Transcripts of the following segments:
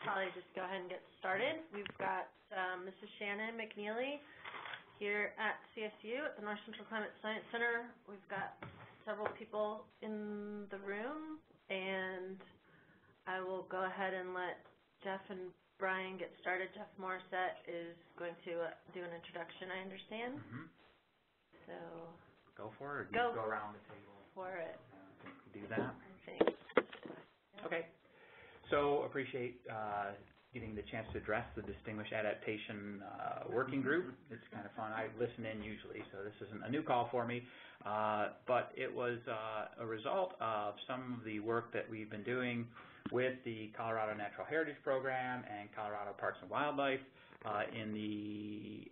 probably just go ahead and get started. We've got Mrs. Shannon McNeely here at CSU at the North Central Climate Science Center. We've got several people in the room, and I will go ahead and let Jeff and Brian get started. Jeff Morisette is going to do an introduction, I understand. So go for it. Or go around the table for it. Do that. I think. Okay. So appreciate getting the chance to address the Distinguished Adaptation Working Group. It's kind of fun. I listen in usually, so this isn't a new call for me. But it was a result of some of the work that we've been doing with the Colorado Natural Heritage Program and Colorado Parks and Wildlife in the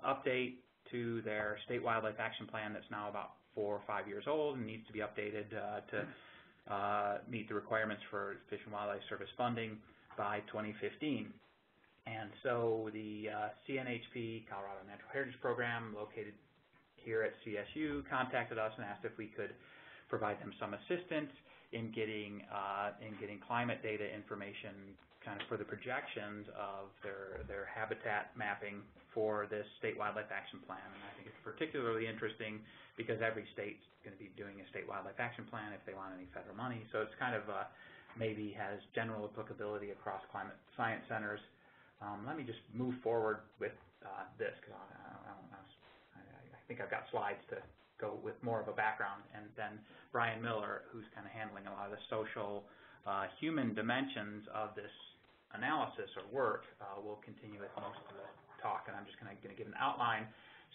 update to their State Wildlife Action Plan that's now about 4 or 5 years old and needs to be updated to meet the requirements for Fish and Wildlife Service funding by 2015. And so the CNHP, Colorado Natural Heritage Program, located here at CSU, contacted us and asked if we could provide them some assistance in getting climate data information kind of for the projections of their habitat mapping for this State Wildlife Action Plan. And I think it's particularly interesting because every state's going to be doing a State Wildlife Action Plan if they want any federal money. So it's kind of maybe has general applicability across climate science centers. Let me just move forward with this because I think I've got slides to go with more of a background, and then Brian Miller, who's kind of handling a lot of the social human dimensions of this analysis or work, will continue with most of the talk, and I'm just going to give an outline.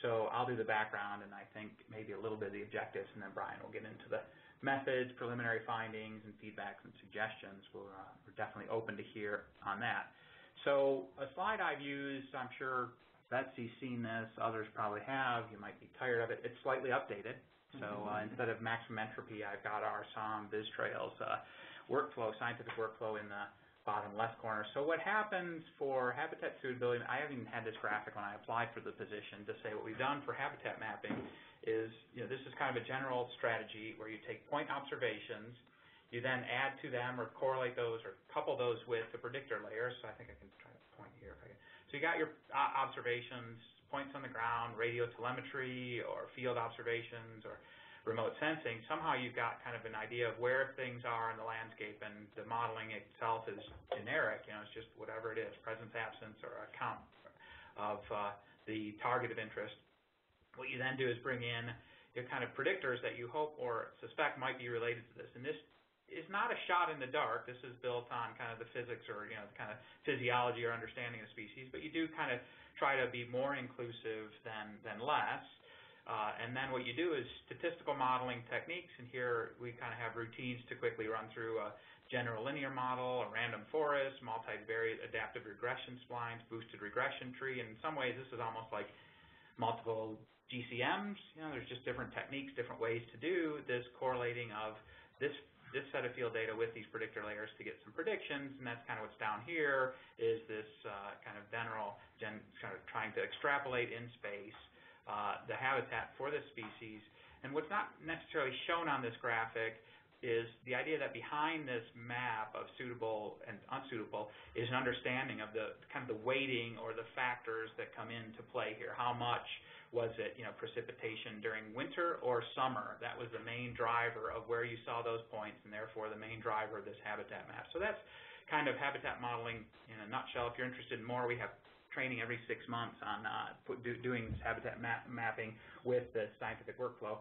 So I'll do the background and I think maybe a little bit of the objectives, and then Brian will get into the methods, preliminary findings, and feedbacks and suggestions. We're definitely open to hear on that. So a slide I've used, I'm sure Betsy's seen this, others probably have, you might be tired of it. It's slightly updated. So instead of maximum entropy, I've got our SOM BizTrails workflow, scientific workflow in the bottom left corner. So what happens for habitat suitability, I haven't even had this graphic when I applied for the position to say what we've done for habitat mapping is, this is kind of a general strategy where you take point observations, you then add to them or correlate those or couple those with the predictor layers. So I think I can try to point here if I can. So you got your observations, points on the ground, radio telemetry or field observations or remote sensing. Somehow you've got kind of an idea of where things are in the landscape, and the modeling itself is generic. It's just whatever it is, presence, absence, or a count of the target of interest. What you then do is bring in your kind of predictors that you hope or suspect might be related to this. And this is not a shot in the dark. This is built on kind of the physics or kind of physiology or understanding of species, but you do kind of try to be more inclusive than less. And then what you do is statistical modeling techniques, and here we kind of have routines to quickly run through a general linear model, a random forest, multivariate adaptive regression splines, boosted regression tree, and in some ways this is almost like multiple GCMs. There's just different techniques, different ways to do this correlating of this set of field data with these predictor layers to get some predictions, and that's kind of what's down here is this kind of general, kind of trying to extrapolate in space the habitat for this species. And what's not necessarily shown on this graphic is the idea that behind this map of suitable and unsuitable is an understanding of the kind of the weighting or the factors that come into play here. How much was it, precipitation during winter or summer? That was the main driver of where you saw those points, and therefore the main driver of this habitat map. So that's kind of habitat modeling in a nutshell. If you're interested in more, we have training every 6 months on doing this habitat mapping with the scientific workflow.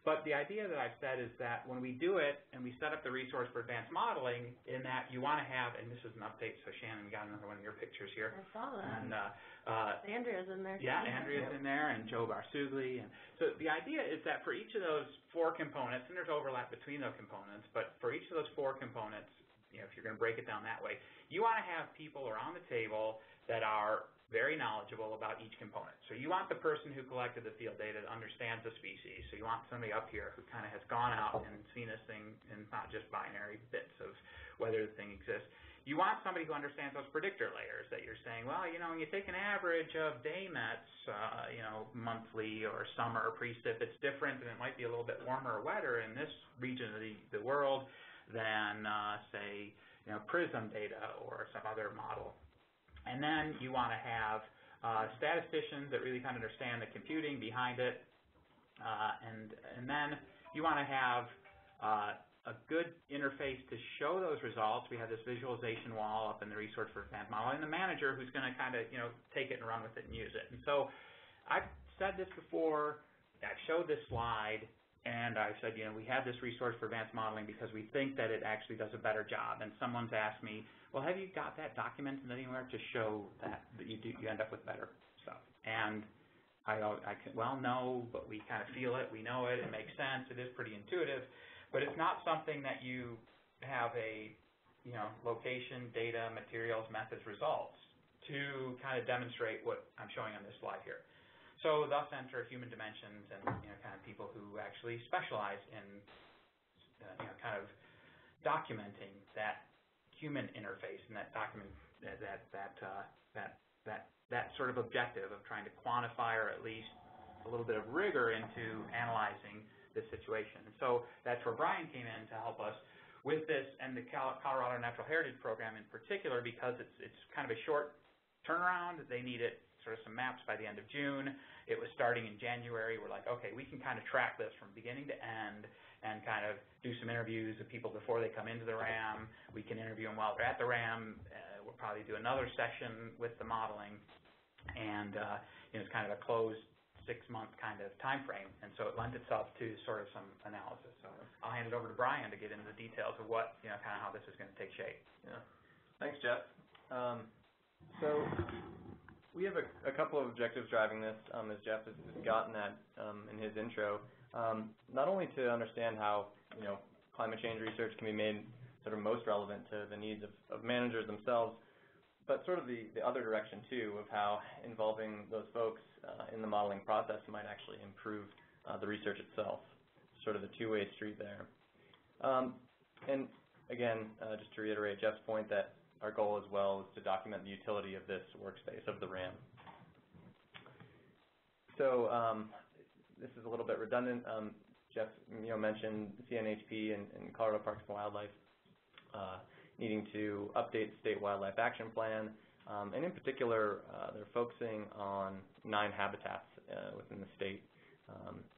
But the idea that I've said is that when we do it and we set up the resource for advanced modeling, in that you want to have, and this is an update, so Shannon, we got another one of your pictures here. I saw that. And Andrea's in there. Yeah, Andrea's in there, and Joe Barsugli. And so the idea is that for each of those 4 components, and there's overlap between those components, but for each of those 4 components, if you're going to break it down that way, you want to have people around the table that are very knowledgeable about each component. So you want the person who collected the field data that understands the species. So you want somebody up here who kind of has gone out and seen this thing and not just binary bits of whether the thing exists. You want somebody who understands those predictor layers that you're saying, well, when you take an average of day mets, monthly or summer precip, it's different, and it might be a little bit warmer or wetter in this region of the world than, say, PRISM data or some other model. And then you want to have statisticians that really kind of understand the computing behind it. And then you want to have a good interface to show those results. We have this visualization wall up in the resource for advanced modeling, and the manager who's going to kind of take it and run with it and use it. And so I've said this before. I showed this slide, and I said, we have this resource for advanced modeling because we think that it actually does a better job. And someone's asked me, well, have you got that documented anywhere to show that you end up with better stuff? And well, no, but we kind of feel it. We know it. It makes sense. It is pretty intuitive. But it's not something that you have a, location, data, materials, methods, results to kind of demonstrate what I'm showing on this slide here. So thus enter human dimensions and, kind of people who actually specialize in, kind of documenting that human interface and that document, that sort of objective of trying to quantify or at least a little bit of rigor into analyzing this situation. And so that's where Brian came in to help us with this, and the Colorado Natural Heritage Program in particular, because it's kind of a short turnaround. They needed sort of some maps by the end of June. It was starting in January. We're like, okay, we can kind of track this from beginning to end and kind of do some interviews of people before they come into the RAM. We can interview them while they're at the RAM. We'll probably do another session with the modeling, and it's kind of a closed 6-month kind of time frame, and so it lent itself to sort of some analysis. So I'll hand it over to Brian to get into the details of what, kind of how this is going to take shape. Yeah. Thanks, Jeff. So we have a couple of objectives driving this, as Jeff has gotten at in his intro. Not only to understand how, climate change research can be made sort of most relevant to the needs of managers themselves, but sort of the other direction, too, of how involving those folks in the modeling process might actually improve the research itself, sort of the two-way street there. And again, just to reiterate Jeff's point that our goal as well is to document the utility of this workspace, of the RAM. So this is a little bit redundant. Jeff mentioned CNHP and Colorado Parks and Wildlife needing to update the State Wildlife Action Plan, and in particular, they're focusing on 9 habitats within the state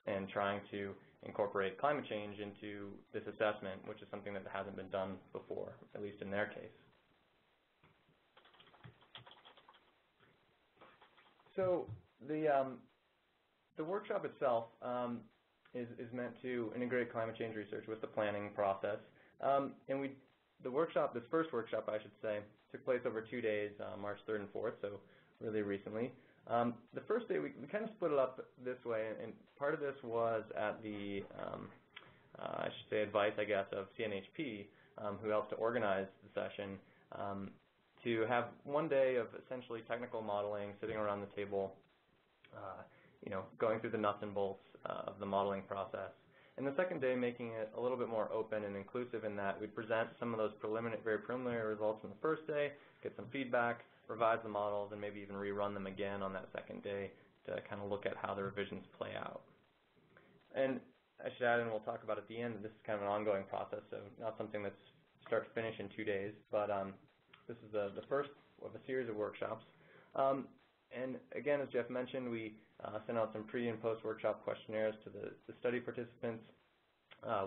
and trying to incorporate climate change into this assessment, which is something that hasn't been done before, at least in their case. So the workshop itself is meant to integrate climate change research with the planning process, and the workshop, this first workshop, I should say, took place over 2 days, March 3rd and 4th, so really recently. The first day, we kind of split it up this way, and part of this was at the, I should say, advice, I guess, of CNHP, who helped to organize the session, to have 1 day of essentially technical modeling, sitting around the table, going through the nuts and bolts of the modeling process. And the second day, making it a little bit more open and inclusive in that we'd present some of those very preliminary results on the first day, get some feedback, revise the models, and maybe even rerun them again on that second day to kind of look at how the revisions play out. And I should add, and we'll talk about at the end, this is kind of an ongoing process, so not something that's start to finish in 2 days, but this is the first of a series of workshops. And again, as Jeff mentioned, we sent out some pre- and post-workshop questionnaires to the study participants,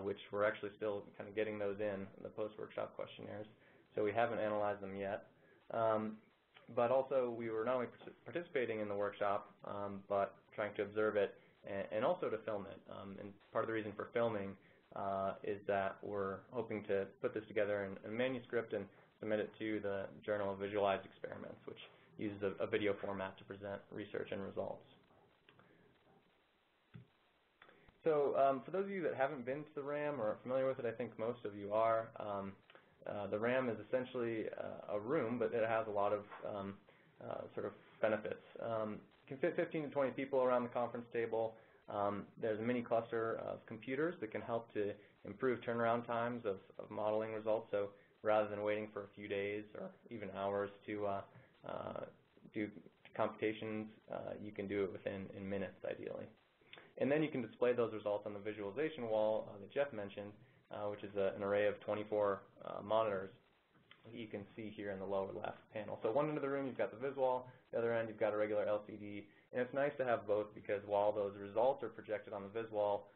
which we're actually still kind of getting those in, the post-workshop questionnaires. So we haven't analyzed them yet. But also, we were not only participating in the workshop, but trying to observe it and also to film it. And part of the reason for filming is that we're hoping to put this together in a manuscript and submit it to the Journal of Visualized Experiments, which uses a video format to present research and results. So for those of you that haven't been to the RAM or are familiar with it, I think most of you are. The RAM is essentially a room, but it has a lot of sort of benefits. It can fit 15 to 20 people around the conference table. There's a mini cluster of computers that can help to improve turnaround times of modeling results. So rather than waiting for a few days or even hours to do computations, you can do it in minutes, ideally. And then you can display those results on the visualization wall that Jeff mentioned, which is an array of 24 monitors. you can see here in the lower left panel. So one end of the room, you've got the vis wall. The other end, you've got a regular LCD. And it's nice to have both because while those results are projected on the vis wall,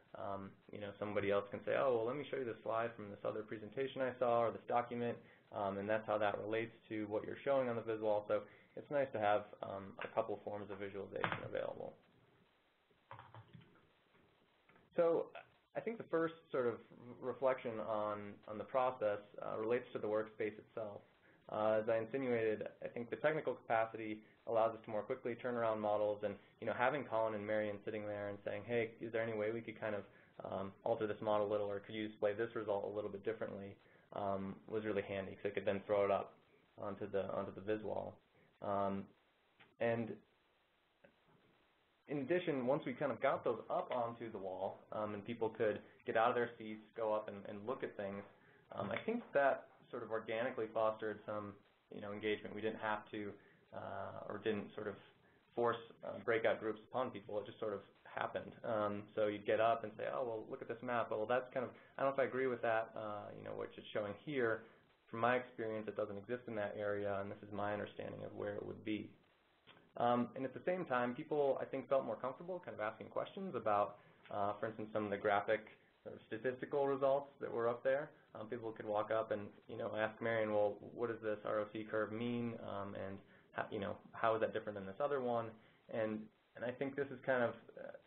somebody else can say, oh, well, let me show you this slide from this other presentation I saw or this document, and that's how that relates to what you're showing on the vis wall. So it's nice to have a couple forms of visualization available. So I think the first sort of reflection on the process relates to the workspace itself. As I insinuated, I think the technical capacity allows us to more quickly turn around models, and having Colin and Marian sitting there and saying, hey, is there any way we could kind of alter this model a little, or could you display this result a little bit differently, was really handy because they could then throw it up onto the vis wall. And in addition, once we kind of got those up onto the wall and people could get out of their seats, go up and look at things, I think that sort of organically fostered some engagement. We didn't have to or didn't sort of force breakout groups upon people. It just sort of happened. So you'd get up and say, oh, well, look at this map. Well, that's kind of, I don't know if I agree with that, which is showing here. From my experience, it doesn't exist in that area, and this is my understanding of where it would be. And at the same time, people, I think, felt more comfortable kind of asking questions about, for instance, some of the graphic sort of statistical results that were up there. People could walk up and, ask Marian, well, what does this ROC curve mean, and, how is that different than this other one? And I think this is kind of,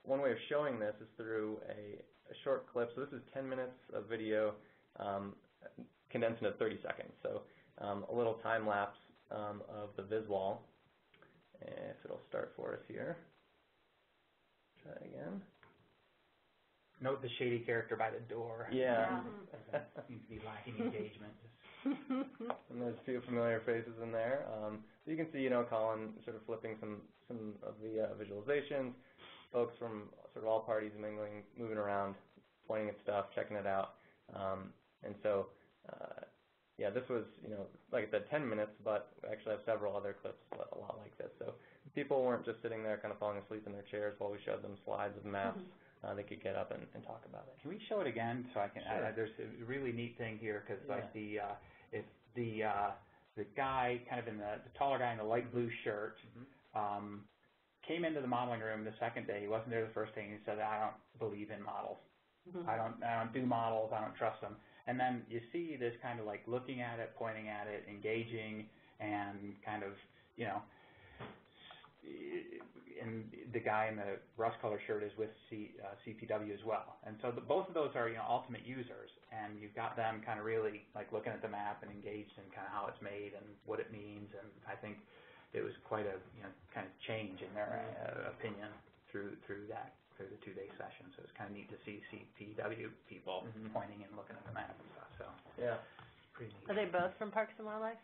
one way of showing this is through a short clip. So this is 10 minutes of video condensed into 30 seconds. So a little time lapse of the vis wall. If it'll start for us here. Try again. Note the shady character by the door. Yeah. Seems to be lacking engagement. And there's a few familiar faces in there. So you can see, Colin sort of flipping some of the visualizations, folks from sort of all parties mingling, moving around, pointing at stuff, checking it out. And so, yeah, this was, like I said, 10 minutes, but we actually have several other clips a lot like this. So people weren't just sitting there kind of falling asleep in their chairs while we showed them slides of maps. They could get up and talk about it. Can we show it again so I can? Sure. There's a really neat thing here because like the guy kind of in the taller guy in the light blue shirt came into the modeling room the second day. He wasn't there the first day. And he said, I don't believe in models. I don't do models. I don't trust them. And then you see this kind of like looking at it, pointing at it, engaging, and kind of, and the guy in the rust-colored shirt is with CPW as well. And so both of those are, ultimate users, and you've got them kind of really like looking at the map and engaged in kind of how it's made and what it means. And I think it was quite a, kind of change in their opinion through the 2-day session. So it's kind of neat to see CPW people pointing and looking at the map and stuff. So yeah, pretty neat. Are they both from Parks and Wildlife?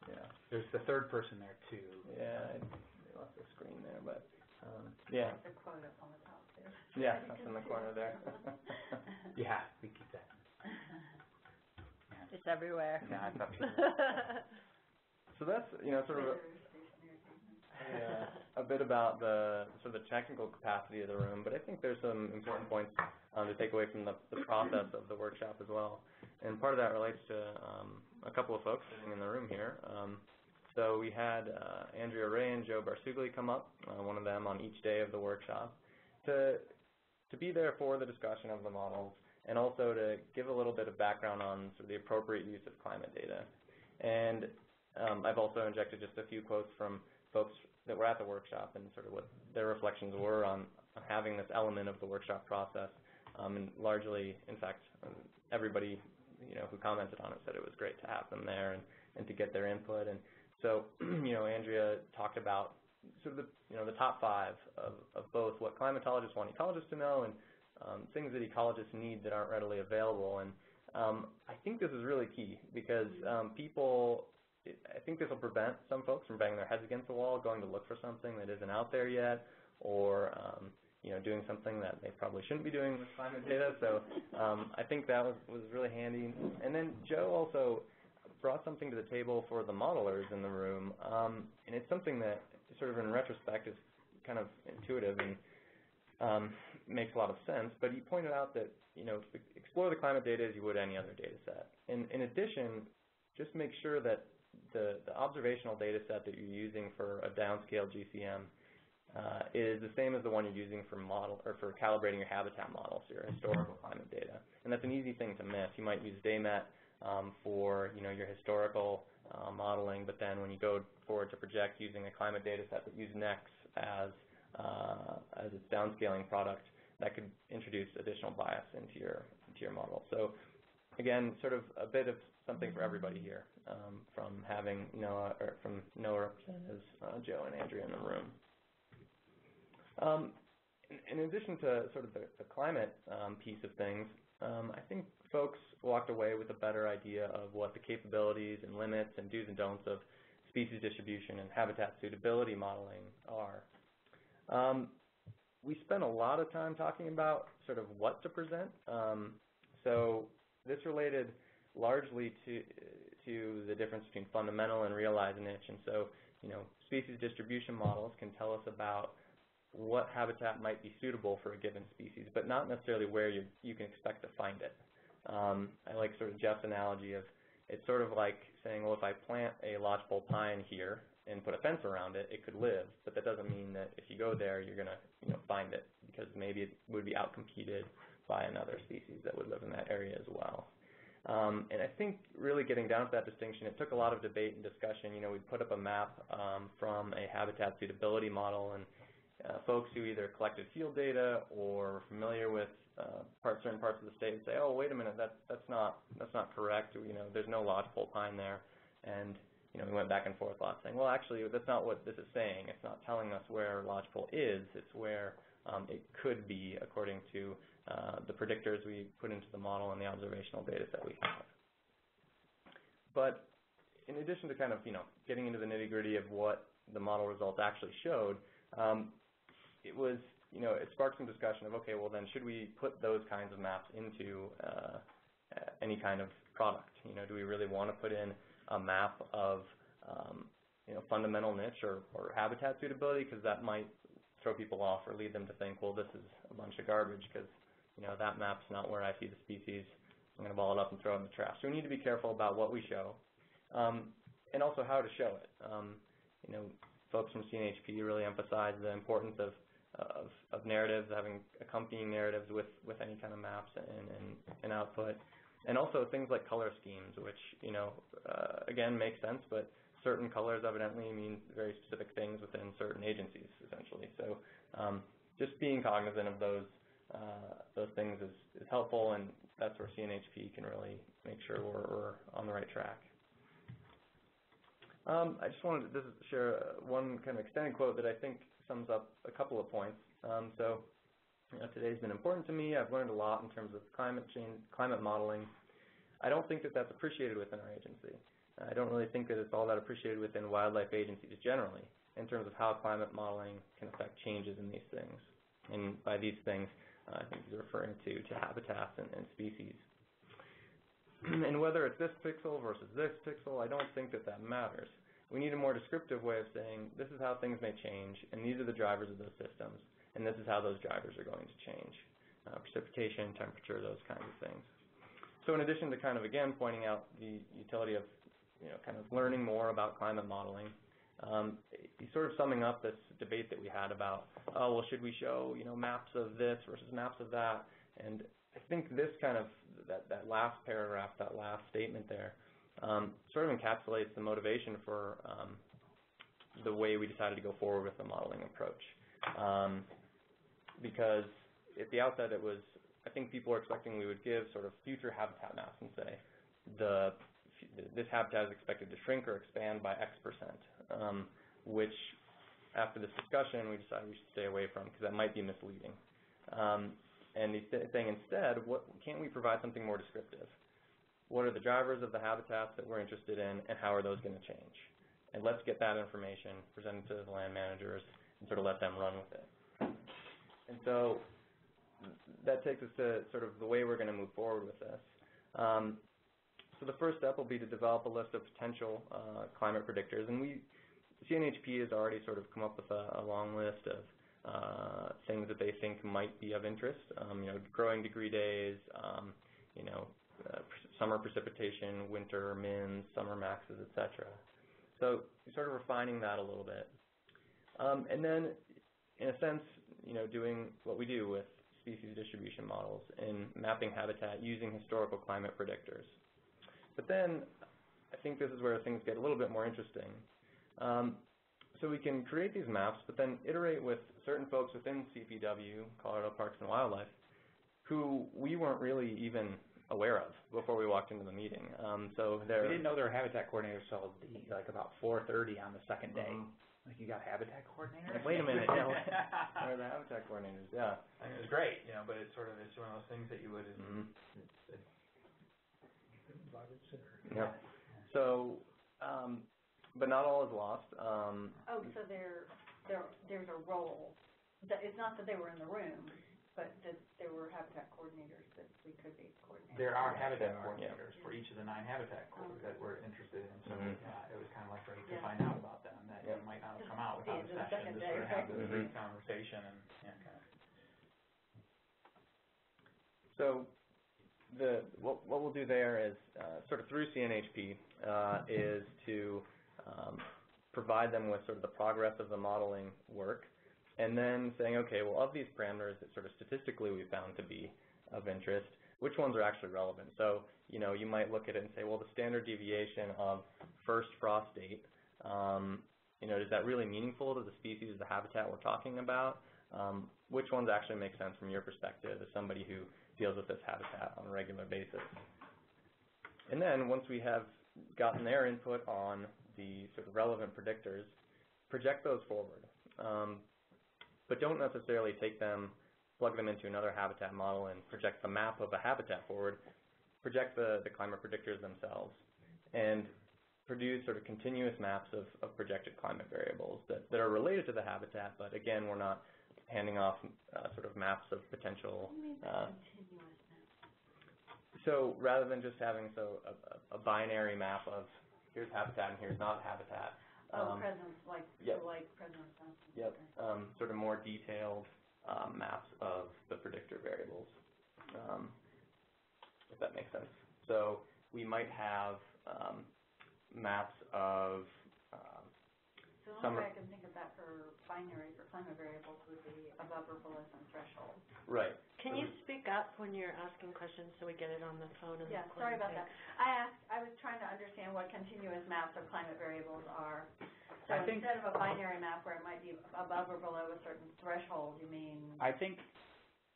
Yeah. There's the third person there too. Yeah, they left the screen there, but yeah. The quote up on the top too. Yeah, that's in the corner there. Yeah, we keep that. Yeah. It's everywhere. Yeah, it's up here. So that's sort of a bit about the sort of the technical capacity of the room, but I think there's some important points to take away from the process of the workshop as well. And part of that relates to a couple of folks sitting in the room here. So we had Andrea Ray and Joe Barsugli come up, one of them on each day of the workshop, to be there for the discussion of the models and also to give a little bit of background on sort of the appropriate use of climate data. And I've also injected just a few quotes from folks that were at the workshop and sort of what their reflections were on having this element of the workshop process. And largely, in fact, everybody who commented on it said it was great to have them there and to get their input. And so, Andrea talked about sort of the top 5 of both what climatologists want ecologists to know and things that ecologists need that aren't readily available. And I think this is really key because I think this will prevent some folks from banging their heads against the wall, going to look for something that isn't out there yet, or doing something that they probably shouldn't be doing with climate data. So I think that was really handy. And then Joe also brought something to the table for the modelers in the room, and it's something that sort of in retrospect is kind of intuitive and makes a lot of sense. But he pointed out that explore the climate data as you would any other data set. And in addition, just make sure that the observational data set that you're using for a downscale GCM is the same as the one you're using for for calibrating your habitat models, your historical climate data. And that's an easy thing to miss. You might use DayMet for your historical modeling, but then when you go forward to project using a climate data set that uses NEX as its downscaling product, that could introduce additional bias into your model. So again, sort of a bit of something for everybody here, from having NOAA representatives, Joe and Andrea in the room. In addition to sort of the climate piece of things, I think folks walked away with a better idea of what the capabilities and limits and do's and don'ts of species distribution and habitat suitability modeling are. We spent a lot of time talking about sort of what to present. So this related largely to the difference between fundamental and realized niche. And so, species distribution models can tell us about what habitat might be suitable for a given species, but not necessarily where you can expect to find it. I like sort of Jeff's analogy of it's sort of like saying, well, if I plant a lodgepole pine here and put a fence around it, it could live, but that doesn't mean that if you go there, you're going to find it, because maybe it would be outcompeted by another species that would live in that area as well. And I think really getting down to that distinction, it took a lot of debate and discussion. We put up a map from a habitat suitability model, and folks who either collected field data or were familiar with certain parts of the state would say, oh, wait a minute, that's not correct. There's no lodgepole pine there. And we went back and forth a lot saying, well, actually, that's not what this is saying. It's not telling us where lodgepole is. It's where it could be according to the predictors we put into the model and the observational data set we have. But in addition to kind of, getting into the nitty-gritty of what the model results actually showed, it was, it sparked some discussion of, okay, well then should we put those kinds of maps into any kind of product? Do we really want to put in a map of, fundamental niche or habitat suitability? Because that might throw people off or lead them to think, well, this is a bunch of garbage because, that map's not where I see the species. I'm going to ball it up and throw it in the trash. So we need to be careful about what we show, and also how to show it. Folks from CNHP really emphasize the importance of narratives, having accompanying narratives with any kind of maps and output. And also things like color schemes, which, again, make sense, but certain colors evidently mean very specific things within certain agencies, essentially. So just being cognizant of those things is helpful, and that's where CNHP can really make sure we're on the right track. I just wanted to share one kind of extended quote that I think sums up a couple of points. Today's been important to me. I've learned a lot in terms of climate change, climate modeling. I don't think that that's appreciated within our agency. I don't really think that it's all that appreciated within wildlife agencies generally in terms of how climate modeling can affect changes in these things. And by these things, I think he's referring to habitats and species. And whether it's this pixel versus this pixel, I don't think that matters. We need a more descriptive way of saying this is how things may change, and these are the drivers of those systems, and this is how those drivers are going to change. Precipitation, temperature, those kinds of things. So in addition to kind of, again, pointing out the utility of, kind of learning more about climate modeling, he's sort of summing up this debate that we had about, oh, well, should we show, maps of this versus maps of that? And I think this kind of, that last paragraph, that last statement there, sort of encapsulates the motivation for the way we decided to go forward with the modeling approach. Because at the outset it was, I think people were expecting we would give sort of future habitat maps and say this habitat is expected to shrink or expand by X%, which after this discussion we decided we should stay away from because that might be misleading. And he's saying instead, can't we provide something more descriptive? What are the drivers of the habitats that we're interested in, and how are those going to change? And let's get that information presented to the land managers and sort of let them run with it. And so that takes us to sort of the way we're going to move forward with this. So the first step will be to develop a list of potential climate predictors. And CNHP has already sort of come up with a long list of things that they think might be of interest. Growing degree days, summer precipitation, winter mins, summer maxes, etc. So you're sort of refining that a little bit. And then, in a sense, doing what we do with species distribution models and mapping habitat using historical climate predictors. But then, I think this is where things get a little bit more interesting. So we can create these maps, but then iterate with certain folks within CPW, Colorado Parks and Wildlife, who we weren't really even aware of before we walked into the meeting. So we didn't know there were habitat coordinators until like about 4:30 on the second day. Like, you got habitat coordinators? Like, wait a minute, where are the habitat coordinators? Yeah. I mean, it was great, but it's one of those things that you would. Yeah. So, but not all is lost. So there's a role. It's not that they were in the room, but that there were habitat coordinators that we could be coordinating. There are habitat coordinators for each of the 9 habitat corps that we're interested in. So it was kind of like great to find out about them, that you might not have come out without a session, just sort of have this brief conversation and kind of. So what we'll do there is sort of through CNHP is to provide them with sort of the progress of the modeling work, and then saying, okay, well, of these parameters that sort of statistically we found to be of interest, which ones are actually relevant? So, you might look at it and say, well, the standard deviation of first frost date, is that really meaningful to the species, the habitat we're talking about? Which ones actually make sense from your perspective as somebody who deals with this habitat on a regular basis? And then once we have gotten their input on the sort of relevant predictors, project those forward. But don't necessarily take them, plug them into another habitat model and project the map of a habitat forward. Project the climate predictors themselves and produce sort of continuous maps of projected climate variables that are related to the habitat, but again, we're not handing off sort of maps of potential. What do you mean by continuous maps? So rather than just having a binary map of here's habitat and here's not habitat. Presence, like presence. Yep. Sort of more detailed maps of the predictor variables, if that makes sense. So we might have maps of So the only way I can think of that for binary, for climate variables, would be above or below some threshold. Right. Can you speak up when you're asking questions so we get it on the phone? And yeah, sorry about that. I was trying to understand what continuous maps of climate variables are. So instead of a binary map where it might be above or below a certain threshold, you mean? I think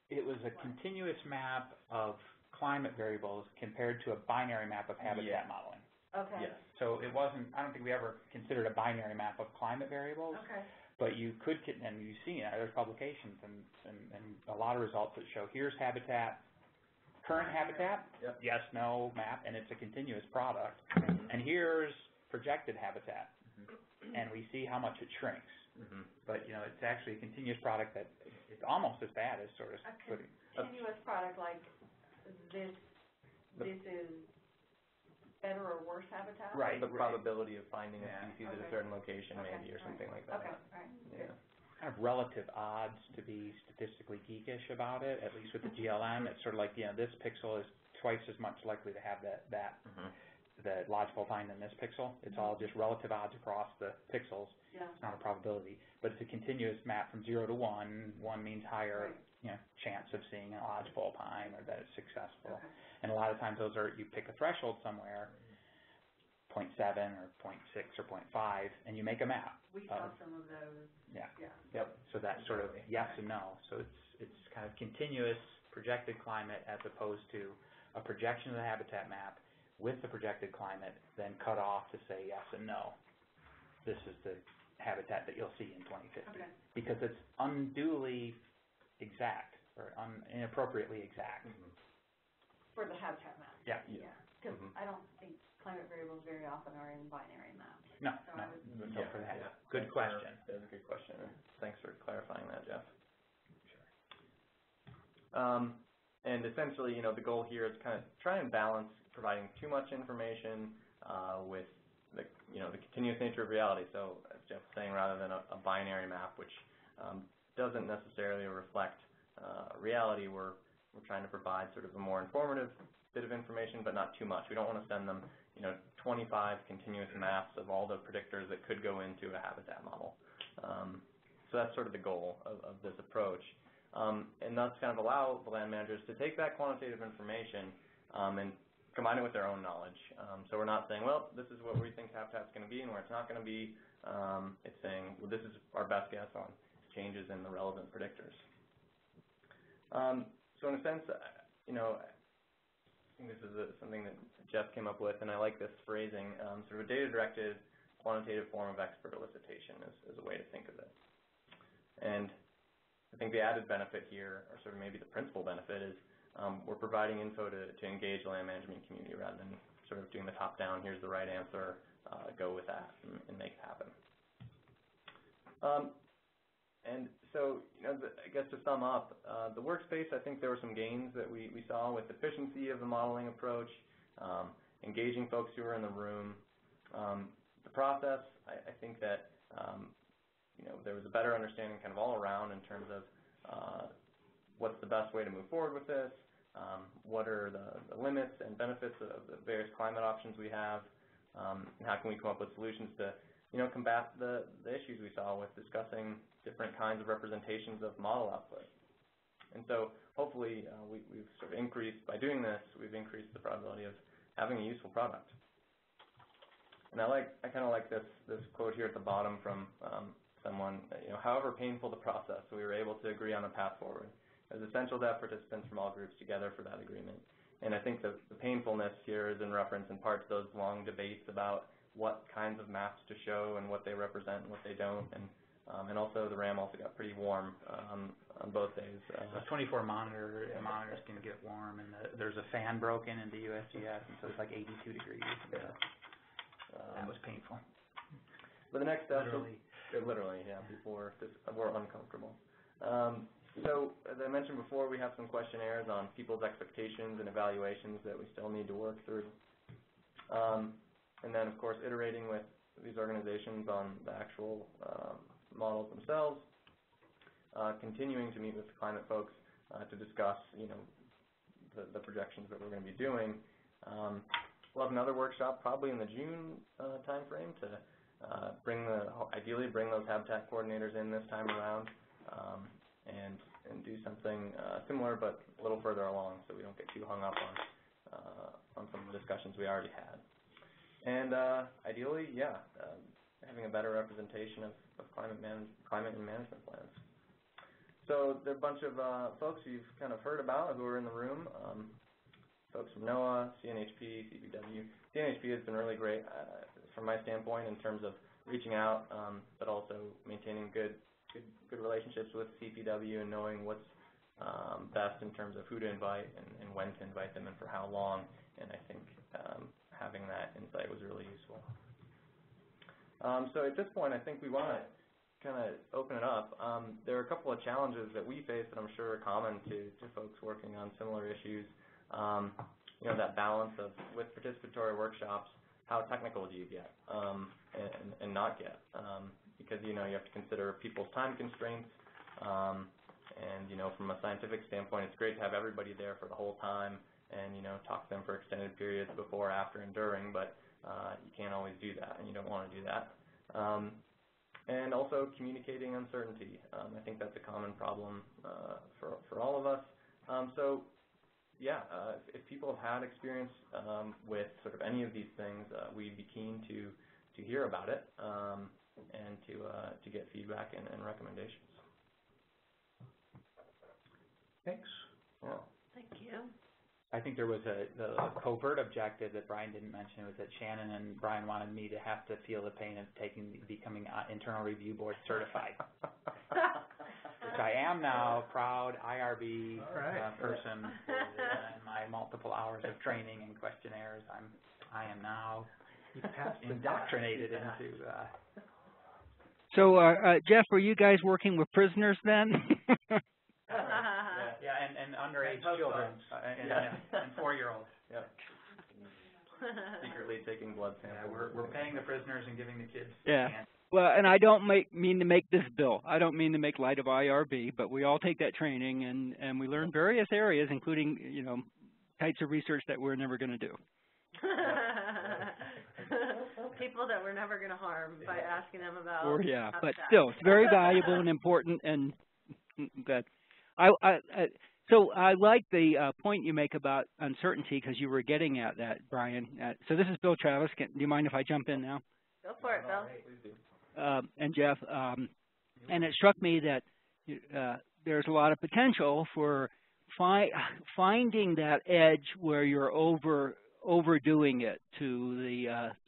it was a continuous map of climate variables compared to a binary map of habitat modeling. Okay. Yes. So it wasn't, I don't think we ever considered a binary map of climate variables. Okay. But you could, and you've seen it, there's publications and a lot of results that show here's habitat, current habitat, yes, no map, and it's a continuous product. And here's projected habitat, and we see how much it shrinks. But, it's actually a continuous product that it's almost as bad as sort of putting. A continuous product like this is better or worse habitat? Right. The probability of finding a species at a certain location maybe or something like that. Okay, all right. Yeah. Kind of relative odds to be statistically geekish about it, at least with the GLM. It's sort of like, this pixel is twice as much likely to have the logical find than this pixel. It's all just relative odds across the pixels. Yeah. It's not a probability. But it's a continuous map from 0 to 1. 1 means higher chance of seeing a lodgepole pine or that it's successful. Okay. And a lot of times those are, you pick a threshold somewhere, 0.7 or 0.6 or 0.5, and you make a map. We saw some of those. Yeah. Yeah. Yep. So that's sort of yes and no. So it's kind of continuous projected climate as opposed to a projection of the habitat map with the projected climate, then cut off to say yes and no. This is the habitat that you'll see in 2050. Okay. Because it's unduly exact or inappropriately exact. For the habitat map. Yeah. Yeah. Because I don't think climate variables very often are in binary maps. No, So no. For that. Yeah. Good question. That's a good question. Thanks for clarifying that, Jeff. Sure. And essentially, the goal here is kind of try and balance providing too much information with the continuous nature of reality. So as Jeff was saying, rather than a binary map, which doesn't necessarily reflect reality, we're trying to provide sort of a more informative bit of information, but not too much. We don't want to send them, 25 continuous maps of all the predictors that could go into a habitat model. So that's sort of the goal of this approach. And thus kind of allow the land managers to take that quantitative information and combine it with their own knowledge. So we're not saying, well, this is what we think habitat's going to be and where it's not going to be. It's saying, well, this is our best guess on changes in the relevant predictors. So in a sense, I think this is something that Jeff came up with, and I like this phrasing, sort of a data-directed quantitative form of expert elicitation is a way to think of it. And I think the added benefit here, or sort of maybe the principal benefit, is we're providing info to engage the land management community rather than sort of doing the top-down, here's the right answer, go with that and make it happen. And so, I guess to sum up, the workspace, I think there were some gains that we saw with efficiency of the modeling approach, engaging folks who are in the room. The process, I think that, there was a better understanding kind of all around in terms of what's the best way to move forward with this, what are the limits and benefits of the various climate options we have, and how can we come up with solutions to combat the issues we saw with discussing different kinds of representations of model output. And so hopefully we've sort of increased, by doing this, we've increased the probability of having a useful product. And I kind of like this quote here at the bottom from someone, however painful the process, we were able to agree on a path forward. It was essential to have participants from all groups together for that agreement. And I think the painfulness here is in reference in part to those long debates about what kinds of maps to show and what they represent and what they don't. And also the RAM also got pretty warm on both days. 24 monitors can get warm, and there's a fan broken into USGS, and so it's like 82 degrees. Yeah. That was painful. But the next step, literally, yeah, people were uncomfortable. So as I mentioned before, we have some questionnaires on people's expectations and evaluations that we still need to work through. And then, of course, iterating with these organizations on the actual models themselves, continuing to meet with the climate folks to discuss, the projections that we're going to be doing. We'll have another workshop probably in the June timeframe to ideally bring those habitat coordinators in this time around and do something similar but a little further along so we don't get too hung up on some of the discussions we already had. And ideally, having a better representation of climate and management plans. So there are a bunch of folks you've kind of heard about who are in the room. Folks from NOAA, CNHP, CPW. CNHP has been really great from my standpoint in terms of reaching out, but also maintaining good relationships with CPW and knowing what's best in terms of who to invite and when to invite them and for how long. And I think having that insight was really useful. So at this point, I think we want to kind of open it up. There are a couple of challenges that we face that I'm sure are common to folks working on similar issues. That balance of, with participatory workshops, how technical do you get and not get? Because, you have to consider people's time constraints. And, from a scientific standpoint, it's great to have everybody there for the whole time and, talk to them for extended periods before, after, and during, but you can't always do that, and you don't want to do that. And also communicating uncertainty. I think that's a common problem for all of us. If people have had experience with sort of any of these things, we'd be keen to hear about it and to get feedback and recommendations. Thanks. Yeah. Thank you. I think there was the covert objective that Brian didn't mention was that Shannon and Brian wanted me to have to feel the pain of becoming internal review board certified, which I am now, proud IRB person. And my multiple hours of training and questionnaires, I am now indoctrinated into. So, Jeff, are you guys working with prisoners then? And underage children and 4-year-olds. Yep. Secretly taking blood samples. Yeah, we're paying the prisoners and giving the kids. Yeah. Well, and I don't mean to make this bill. I don't mean to make light of IRB, but we all take that training and we learn various areas, including types of research that we're never going to do. People that we're never going to harm by asking them about. Or yeah, habitat. but still, it's very valuable and important, and that so I like the point you make about uncertainty, because you were getting at that, Brian. So this is Bill Travis. Do you mind if I jump in now? Go for it, Bill. And Jeff, and it struck me that there's a lot of potential for finding that edge where you're overdoing it to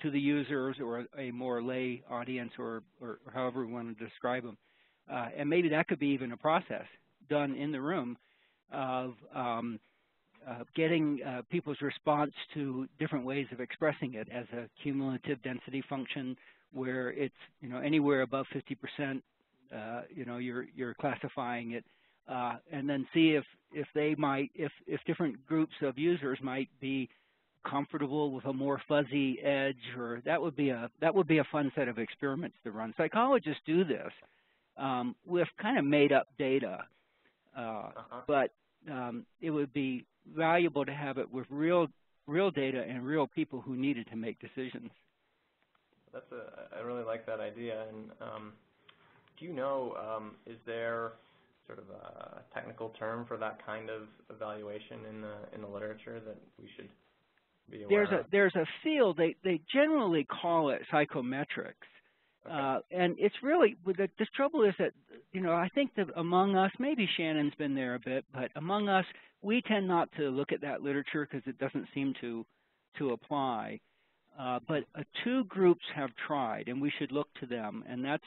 the users or a more lay audience, or however we want to describe them, and maybe that could be even a process done in the room of getting people's response to different ways of expressing it as a cumulative density function, where it's anywhere above 50%. You're classifying it, and then see if different groups of users might be comfortable with a more fuzzy edge, or that would be a fun set of experiments to run. Psychologists do this with kind of made up data, but it would be valuable to have it with real data and real people who needed to make decisions. I really like that idea. And do you know, is there sort of a technical term for that kind of evaluation in the literature that we should be aware of? There's a field, they generally call it psychometrics. Okay. And it's really, the trouble is that, I think that among us, maybe Shannon's been there a bit, but among us, we tend not to look at that literature because it doesn't seem to apply. But two groups have tried, and we should look to them, and that's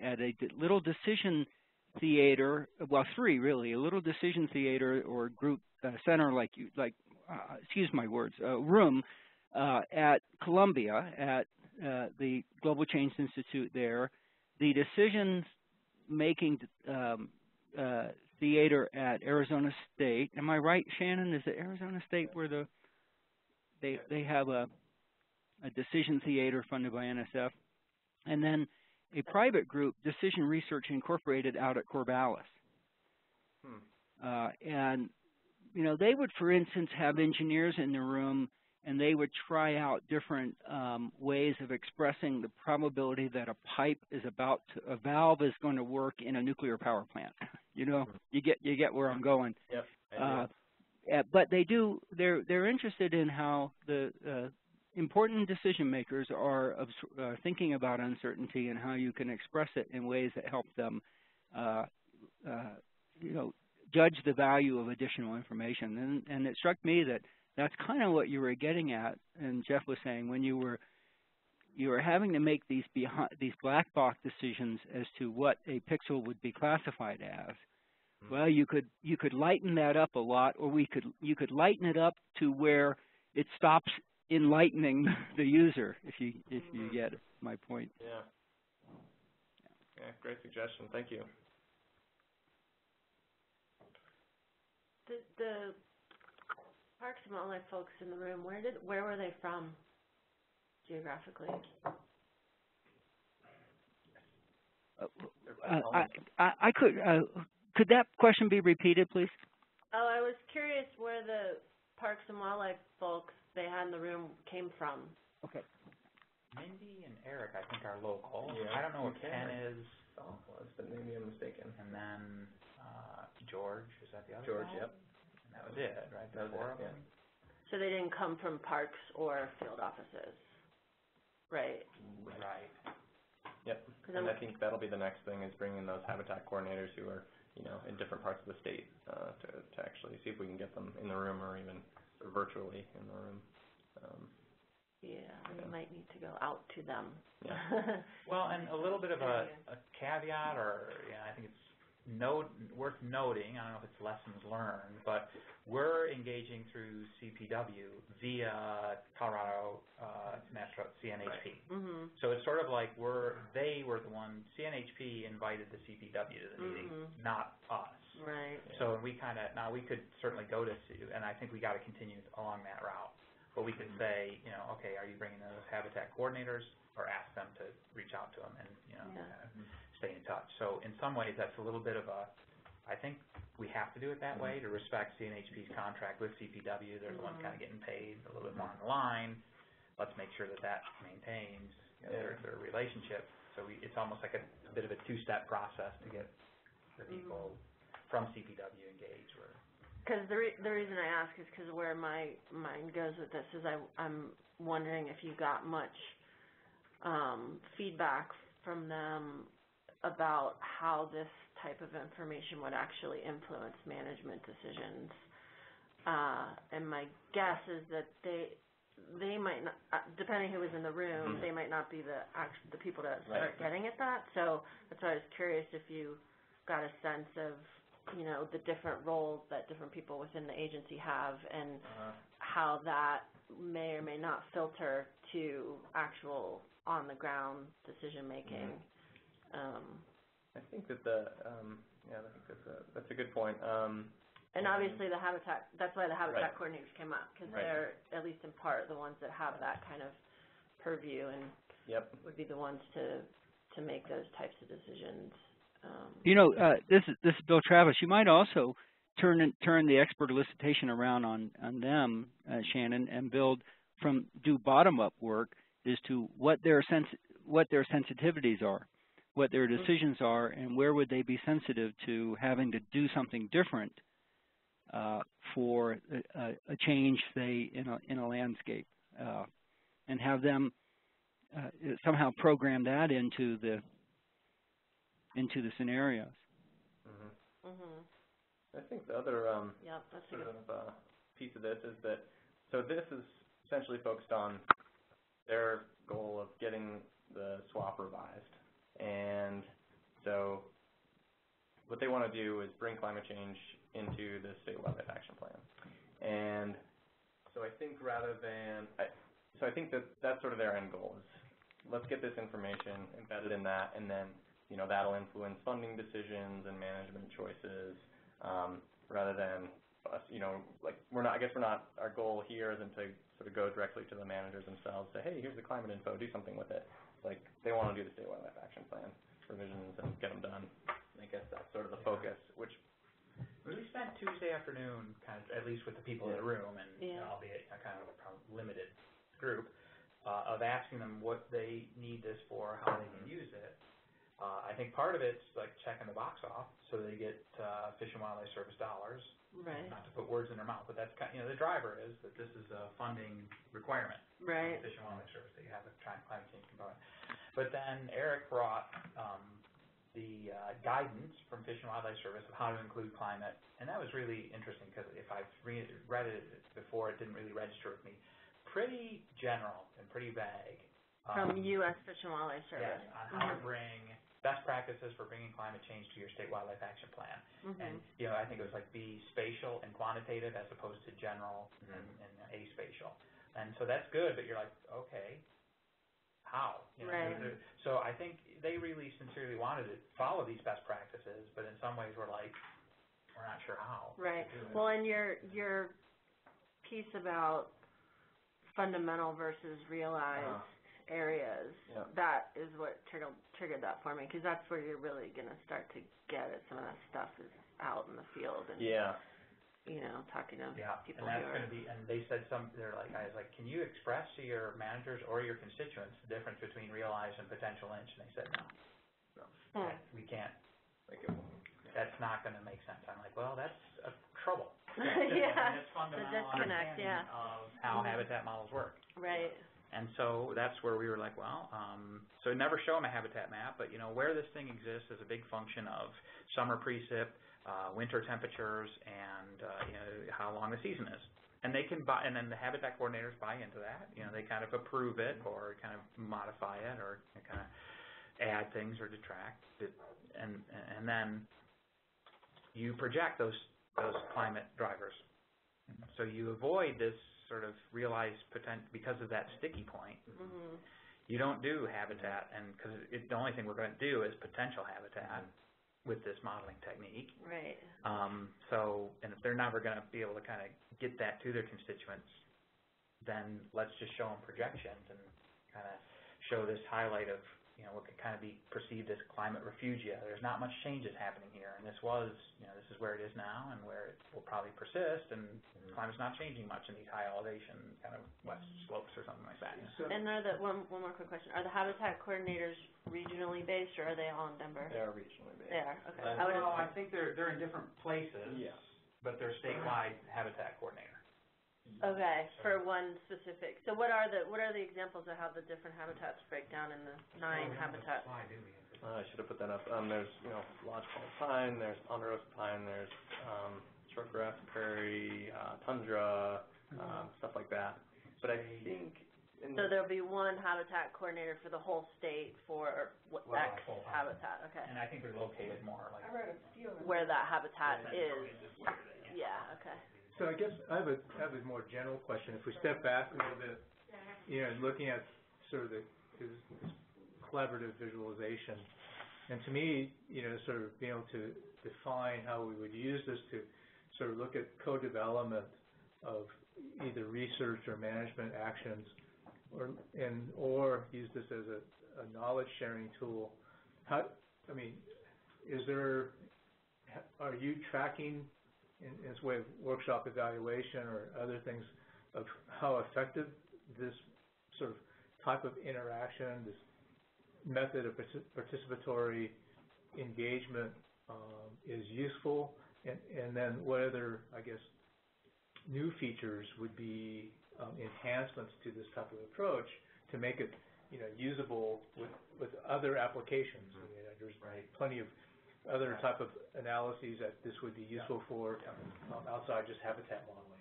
at a little decision theater, well, three really, a little decision theater or group center excuse my words, room at Columbia at the Global Change Institute there, the decision-making theater at Arizona State. Am I right, Shannon? Is it Arizona State where they have a decision theater funded by NSF, and then a private group, Decision Research Incorporated, out at Corvallis. And, they would, for instance, have engineers in the room, and they would try out different ways of expressing the probability that a valve is going to work in a nuclear power plant. You get where I'm going. Yep. But they're interested in how the important decision makers are thinking about uncertainty and how you can express it in ways that help them, judge the value of additional information. And it struck me that that's kind of what you were getting at, and Jeff was saying, when you were having to make these black box decisions as to what a pixel would be classified as. Well, you could lighten that up a lot, or you could lighten it up to where it stops enlightening the user, if you get my point. Yeah, great suggestion. Thank you. The Parks and Wildlife folks in the room, where were they from geographically? Could that question be repeated, please? Oh, I was curious where the Parks and Wildlife folks they had in the room came from. Okay. Mindy and Eric, I think, are local. Yeah. I don't know what Ken is. Oh, well, maybe I'm mistaken. And then George, is that the other George, guy? yep. And that was it, right? That was it, yeah. So they didn't come from parks or field offices, right? Right. Yep. And I think that'll be the next thing, is bringing those habitat coordinators who are, in different parts of the state to actually see if we can get them in the room, or even virtually in the room. We might need to go out to them. Yeah. Well, and a little bit of a caveat, or I think it's worth noting, I don't know if it's lessons learned, but we're engaging through CPW via Colorado National CNHP. Mm-hmm. So it's sort of like they were the one, CNHP invited the CPW to the meeting, not us. Right. So we now we could certainly go to, and I think we got to continue along that route. But we could say, okay, are you bringing those habitat coordinators, or ask them to reach out to them and, kind of stay in touch. So in some ways, that's a little bit of a I think we have to do it that way to respect CNHP's contract with CPW. They're the ones kind of getting paid a little bit more on the line. Let's make sure that that maintains their relationship. So it's almost like a bit of a two-step process to get the people from CPW engaged. Because the reason I ask is because where my mind goes with this is I'm wondering if you got much feedback from them about how this type of information would actually influence management decisions. And my guess is that they might not, depending who was in the room, they might not be the people that start getting at that. So that's why I was curious if you got a sense of, the different roles that different people within the agency have and how that may or may not filter to actual on-the-ground decision-making. I think that I think that's a good point. And obviously that's why the habitat coordinators came up, because they're, at least in part, the ones that have that kind of purview and would be the ones to make those types of decisions. This is Bill Travis. You might also turn the expert elicitation around on them, Shannon, and do bottom-up work as to what their sensitivities are, what their decisions are, and where would they be sensitive to having to do something different for a change, say, in a landscape, and have them somehow program that into the scenarios. I think the other piece of this is that, so this is essentially focused on their goal of getting the swap revised. And so what they want to do is bring climate change into the State Wildlife Action Plan. And so I think I think that that's sort of their end goal is let's get this information embedded in that, and then that'll influence funding decisions and management choices, rather than us, our goal here isn't to sort of go directly to the managers themselves, say, hey, here's the climate info, do something with it. Like, they want to do the State Wildlife Action Plan revisions and get them done. And I guess that's sort of the focus, which we spent Tuesday afternoon, kind of, at least with the people in the room, and albeit a kind of a limited group, of asking them what they need this for, how they can use it. I think part of it's like checking the box off, so they get Fish and Wildlife Service dollars. Right. Not to put words in their mouth, but that's the driver is that this is a funding requirement. Right. Fish and Wildlife Service, that you have a climate change component. But then Eric brought the guidance from Fish and Wildlife Service of how to include climate, and that was really interesting because if I've read it before, it didn't really register with me. Pretty general and pretty vague. From U.S. Fish and Wildlife Service. Yes, on how to bring best practices for bringing climate change to your State Wildlife Action Plan. And, I think it was like be spatial and quantitative as opposed to general and aspatial. And so that's good, but you're like, okay, how? So I think they really sincerely wanted to follow these best practices, but in some ways we're like, we're not sure how. Right. Well, and your piece about fundamental versus realized areas, that is what triggered that for me, because that's where you're really going to start to get it. Some of that stuff is out in the field and talking to people. And that's going to be, and they said I was like, can you express to your managers or your constituents the difference between realized and potential inch? And they said no. We can't. That's not going to make sense. I'm like, well, that's trouble. It's fundamental understanding of how habitat models work. Right. And so that's where we were like, well, so never show them a habitat map, but where this thing exists is a big function of summer precip, winter temperatures, and how long the season is. And they can buy, and then the habitat coordinators buy into that. They kind of approve it or kind of modify it or kind of add things or detract it, and then you project those climate drivers. So you avoid this sort of realized potential because of that sticky point. You don't do habitat, and because the only thing we're going to do is potential habitat with this modeling technique. Right. And if they're never going to be able to kind of get that to their constituents, then let's just show them projections and kind of show this highlight of what could kind of be perceived as climate refugia. There's not much changes happening here, and this is where it is now and where it will probably persist, and climate's not changing much in these high elevation kind of west slopes or something like that. So, and one more quick question. Are the habitat coordinators regionally based, or are they all in Denver? They are regionally based. They are, okay. I think they're in different places, but they're statewide habitat coordinator. Okay, for one specific. So what are the examples of how the different habitats break down in the 9 habitats? I should have put that up. There's lodgepole pine, there's ponderosa pine, there's shortgrass prairie, tundra, stuff like that. But I think so there'll be one habitat coordinator for the whole state for X habitat. Okay. And I think they're located more like where that habitat is. Yeah. Okay. So I guess I have a more general question. If we step back a little bit, looking at sort of this collaborative visualization, and to me, sort of being able to define how we would use this to sort of look at co-development of either research or management actions, or use this as a knowledge sharing tool. Are you tracking in its way of workshop evaluation or other things of how effective this sort of type of interaction, this method of participatory engagement is useful, and then what other, I guess, new features would be enhancements to this type of approach to make it, usable with other applications. There's plenty of other type of analyses that this would be useful for outside just habitat modeling.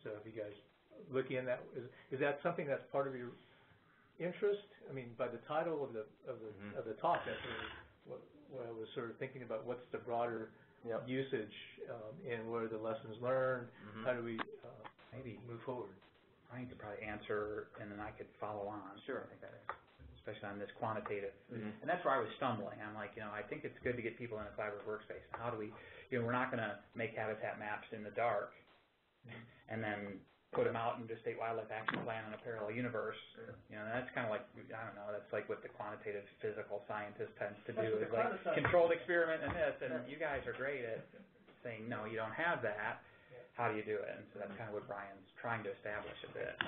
So if you guys looking at that, is that something that's part of your interest? I mean, by the title of the talk, that's what I was sort of thinking about. What's the broader usage, and what are the lessons learned? How do we maybe move forward? I need to probably answer, and then I could follow on. Sure. I think that is, especially on this quantitative. And that's where I was stumbling. I'm like, I think it's good to get people in a collaborative workspace. How do we, we're not going to make habitat maps in the dark and then put them out in the State Wildlife Action Plan in a parallel universe. That's kind of like, I don't know, that's like what the quantitative physical scientist tends to do, is like controlled experiment and this, and you guys are great at saying, no, you don't have that. How do you do it? And so that's kind of what Brian's trying to establish a bit.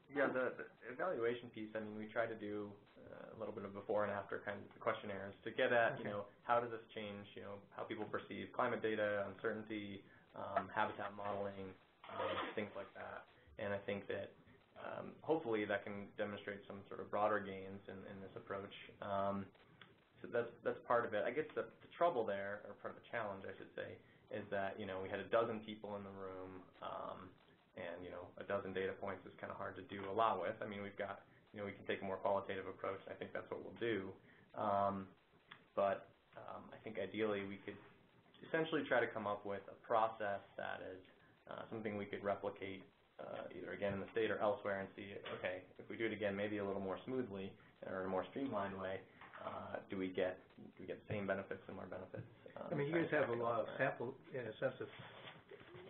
The evaluation piece, I mean, we try to do a little bit of before and after kind of questionnaires to get at, how does this change, how people perceive climate data, uncertainty, habitat modeling, things like that. And I think that hopefully that can demonstrate some sort of broader gains in this approach. So that's part of it. I guess the trouble there, or part of the challenge, I should say, is that, we had a dozen people in the room, and, a dozen data points is kind of hard to do a lot with. I mean, we've got, we can take a more qualitative approach, and I think that's what we'll do. But I think ideally we could essentially try to come up with a process that is something we could replicate either again in the state or elsewhere, and see, okay, if we do it again maybe a little more smoothly or in a more streamlined way, do we get the same benefits, similar benefits? I mean, you guys have a lot of sample, in a sense of,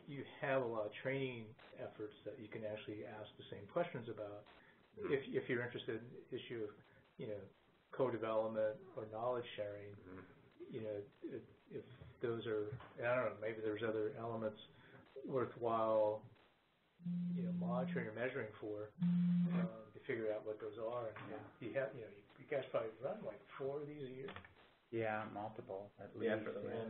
you have a lot of training efforts that you can actually ask the same questions about. If you're interested in the issue of, co-development or knowledge sharing, if those are, I don't know, maybe there's other elements worthwhile, monitoring or measuring for, to figure out what those are. And you have, you guys probably run like 4 of these a year. Yeah, multiple at least. For the win,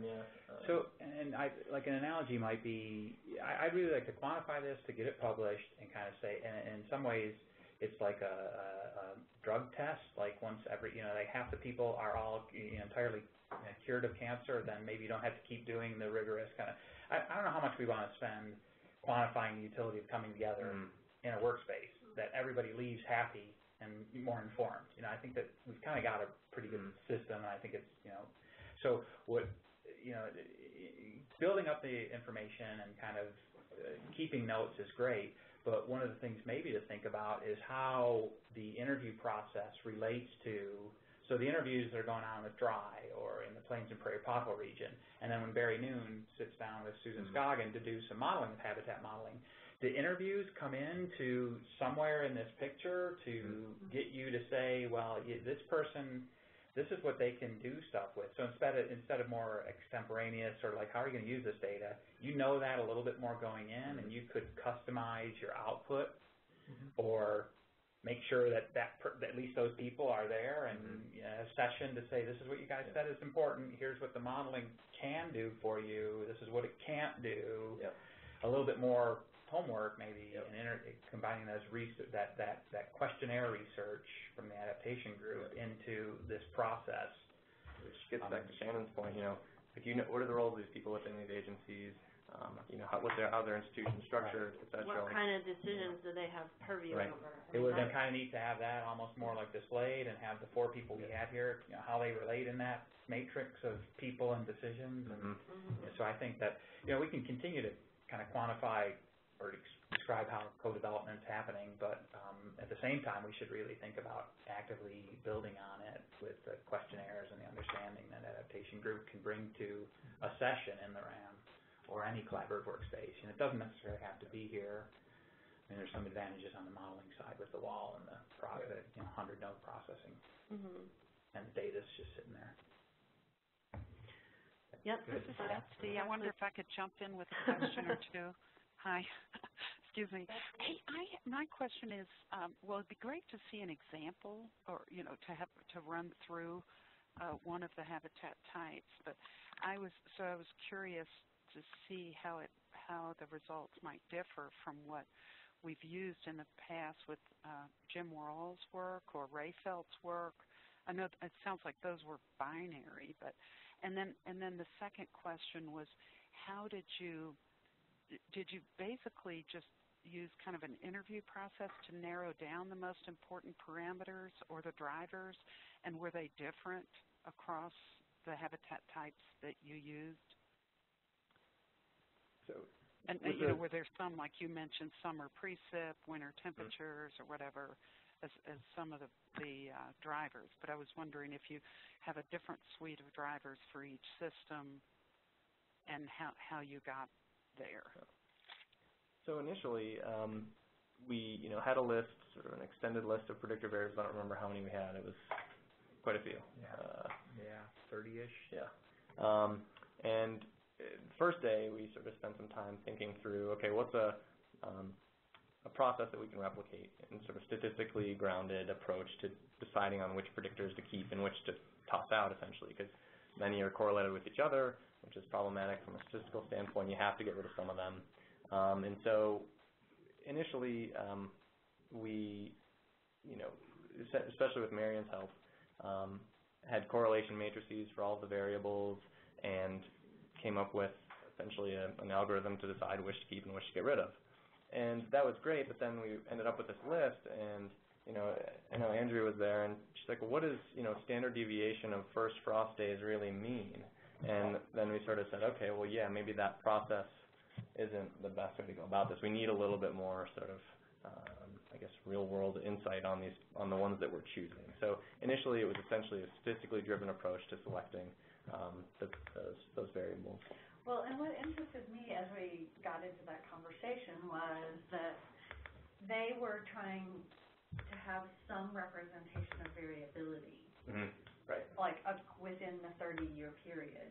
So, and like an analogy might be, I'd really like to quantify this to get it published and kind of say, and in some ways, it's like a drug test. Like once every, like half the people are all entirely cured of cancer, then maybe you don't have to keep doing the rigorous kind of. I don't know how much we want to spend quantifying the utility of coming together in a workspace that everybody leaves happy and more informed. I think that we've kind of got a pretty good system, and I think it's, so what, building up the information and kind of keeping notes is great, but one of the things maybe to think about is how the interview process relates to, so the interviews that are going on with Dry or in the Plains and Prairie Pothole region, and then when Barry Noon sits down with Susan Scoggin to do some modeling with habitat modeling, the interviews come into somewhere in this picture to get you to say, well, this person, this is what they can do stuff with. So instead of more extemporaneous, sort of like, how are you going to use this data? You know that a little bit more going in, and you could customize your output or make sure that at least those people are there, and a session to say, this is what you guys said is important. Here's what the modeling can do for you. This is what it can't do. A little bit more homework, maybe, and combining those that questionnaire research from the adaptation group into this process. Which gets back to Shannon's point. Like what are the roles of these people within these agencies? How their institution structured, et cetera. What kind of decisions do they have purview over? It would have been kind of neat to have that almost more like displayed, and have the 4 people we had here, how they relate in that matrix of people and decisions. And so I think that we can continue to kind of quantify or describe how co-development is happening, but at the same time, we should really think about actively building on it with the questionnaires and the understanding that adaptation group can bring to a session in the RAM or any collaborative workspace. And it doesn't necessarily have to be here. I mean, there's some advantages on the modeling side with the wall and the 100-node processing, and the data's just sitting there. This is Betsy. I wonder if I could jump in with a question or two. Hi. Excuse me. Hey, my question is, well, it'd be great to see an example, or to run through one of the habitat types. But I was curious to see how the results might differ from what we've used in the past with Jim Worrell's work or Ray Felt's work. I know it sounds like those were binary, but and then the second question was, how did you basically just use kind of an interview process to narrow down the most important parameters or the drivers, and were they different across the habitat types that you used? And were there some, like you mentioned, summer precip, winter temperatures, or whatever, as some of the drivers? But I was wondering if you have a different suite of drivers for each system, and how you got there. So initially, we had a list, sort of an extended list of predictor variables. I don't remember how many we had. It was quite a few. 30-ish. And first day, we sort of spent some time thinking through, okay, what's a process that we can replicate and sort of statistically grounded approach to deciding on which predictors to keep and which to toss out, essentially, because many are correlated with each other, which is problematic from a statistical standpoint. You have to get rid of some of them. And so initially, we, especially with Marian's help, had correlation matrices for all of the variables and came up with essentially an algorithm to decide which to keep and which to get rid of. And that was great, but then we ended up with this list, and I know Andrew was there, and she's like, well, what does standard deviation of first frost days really mean? And then we sort of said, okay, well, yeah, maybe that process isn't the best way to go about this. We need a little bit more sort of, real-world insight on the ones that we're choosing. So initially, it was essentially a statistically driven approach to selecting those variables. Well, and what interested me as we got into that conversation was that they were trying to have some representation of variability, right? Like within the 30-year period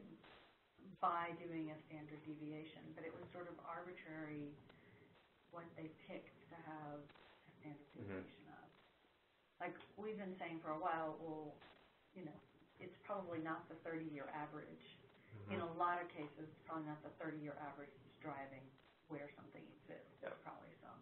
by doing a standard deviation, but it was sort of arbitrary what they picked to have a standard deviation of. Like we've been saying for a while, well, it's probably not the 30-year average. In a lot of cases, it's probably not the 30-year average that's driving where something exists. There's probably some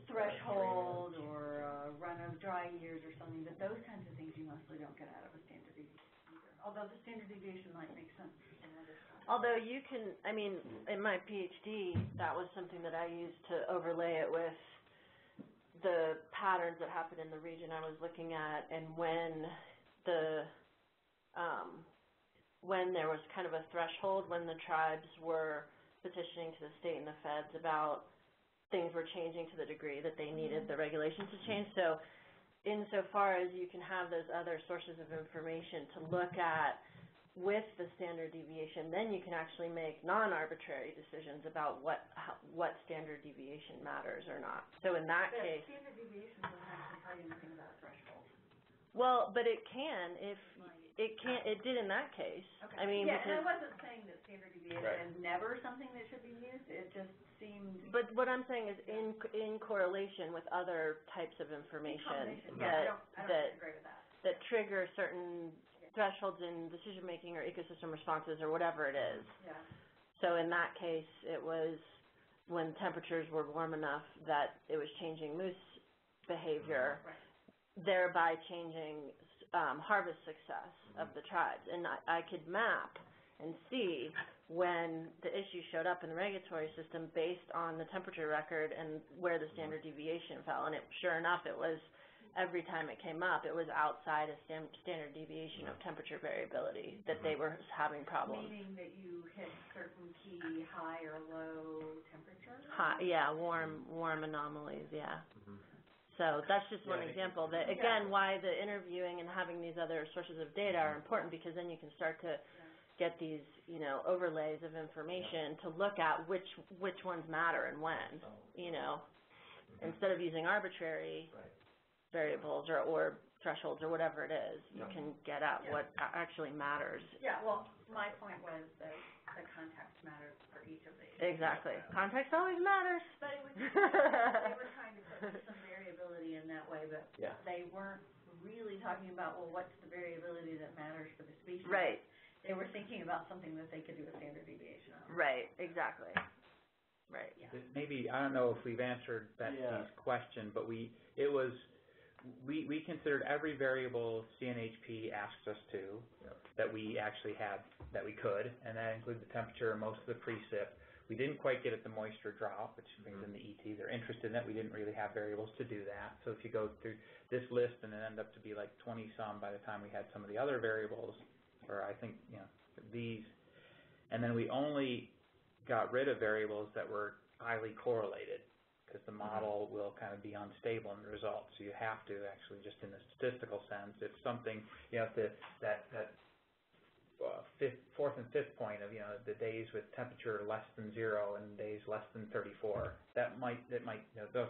threshold or run of dry years or something, but those kinds of things you mostly don't get out of a standard deviation either. Although the standard deviation might make sense for some other stuff. Although you can, in my PhD, that was something that I used to overlay it with the patterns that happened in the region I was looking at, and when there was kind of a threshold, when the tribes were petitioning to the state and the feds about things were changing to the degree that they needed the regulations to change. So insofar as you can have those other sources of information to look at with the standard deviation, then you can actually make non-arbitrary decisions about what standard deviation matters or not. So in that case, standard deviation doesn't actually Well, but it can if it can't. It did in that case. Okay. I mean, yeah, and I because, wasn't saying that standard deviation is never something that should be used. It just seemed. but what I'm saying is in correlation with other types of information I don't disagree with that. That trigger certain thresholds in decision making or ecosystem responses or whatever it is. Yeah. So in that case, it was when temperatures were warm enough that it was changing moose behavior, thereby changing harvest success of the tribes. And I could map and see when the issue showed up in the regulatory system based on the temperature record and where the standard deviation fell. And sure enough, it was every time it came up, it was outside a standard deviation of temperature variability that they were having problems. Meaning that you hit certain key high or low temperature? High, yeah, warm anomalies, yeah. So that's just one example that, again, why the interviewing and having these other sources of data are important, because then you can start to get these, you know, overlays of information to look at which ones matter and when, you know, instead of using arbitrary variables or thresholds or whatever it is, you can get at what actually matters. Yeah, well, my point was that the context matters for each of these. Exactly. Context always matters. But it was they were trying to put some variability in that way, but they weren't really talking about, well, what's the variability that matters for the species. Right. They were thinking about something that they could do a standard deviation on. Right, exactly. Right. Yeah. Maybe, I don't know if we've answered Betsy's question, but we considered every variable CNHP asks us to that we actually had, that we could, and that included the temperature and most of the precip. We didn't quite get at the moisture drought, which brings in the ET. They're interested in that. We didn't really have variables to do that. So if you go through this list and it ended up to be like 20-some by the time we had some of the other variables, or I think, you know, these, and then we only got rid of variables that were highly correlated, because the model will kind of be unstable in the results. So you have to actually, just in the statistical sense, if something, you know, that fourth and fifth point of, you know, the days with temperature less than 0 and days less than 34, that might, you know, those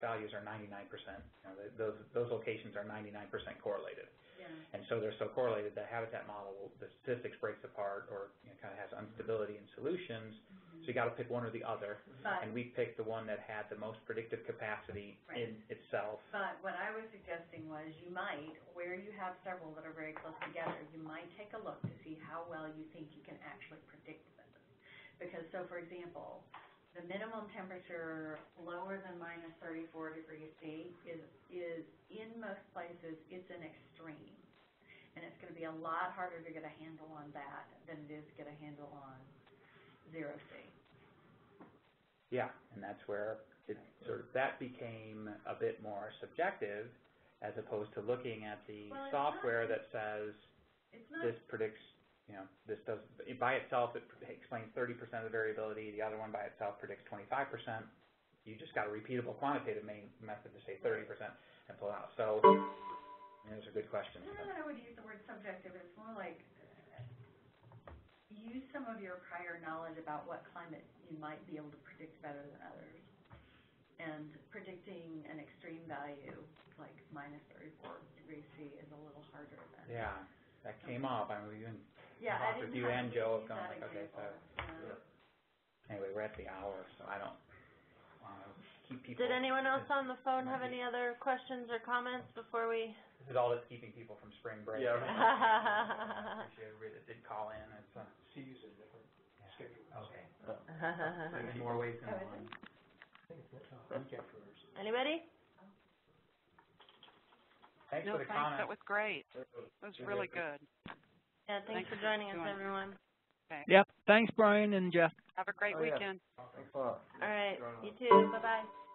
values are 99%. You know, those locations are 99% correlated. Yeah. And so they're so correlated that habitat model, the statistics breaks apart, or, you know, kind of has instability in solutions. So you got to pick one or the other, and we picked the one that had the most predictive capacity in itself. But what I was suggesting was you might, where you have several that are very close together, you might take a look to see how well you think you can actually predict them. Because, so for example, the minimum temperature lower than minus 34 degrees C is in most places, it's an extreme. And it's going to be a lot harder to get a handle on that than it is to get a handle on 0C. Yeah, and that's where it sort of, that became a bit more subjective, as opposed to looking at the software that says this predicts, you know, this does, by itself it explains 30% of the variability, the other one by itself predicts 25%. You just got a repeatable quantitative method to say 30% and pull out. So, those are good questions. I don't know that I would use the word subjective. It's more like use some of your prior knowledge about what climate you might be able to predict better than others. And predicting an extreme value, like minus 34 degrees C, is a little harder than. Yeah, that came up. I mean, we I talked with didn't you and Joe have use gone that like, okay, so. Anyway, we're at the hour, so I don't want to keep people. Did anyone else on the phone have any other questions or comments before we? This is all that's keeping people from spring break. Yeah. I appreciate everybody that did call in. It's CU's a different schedule. okay. There's more ways than one. I think it's weekend first. Anybody? Thanks No, for the thanks. comment. That was great. That was really good. Yeah, thanks for joining us, everyone. Okay. Yep. Thanks, Brian and Jeff. Have a great weekend. Thanks a lot. All right, you too. Bye-bye.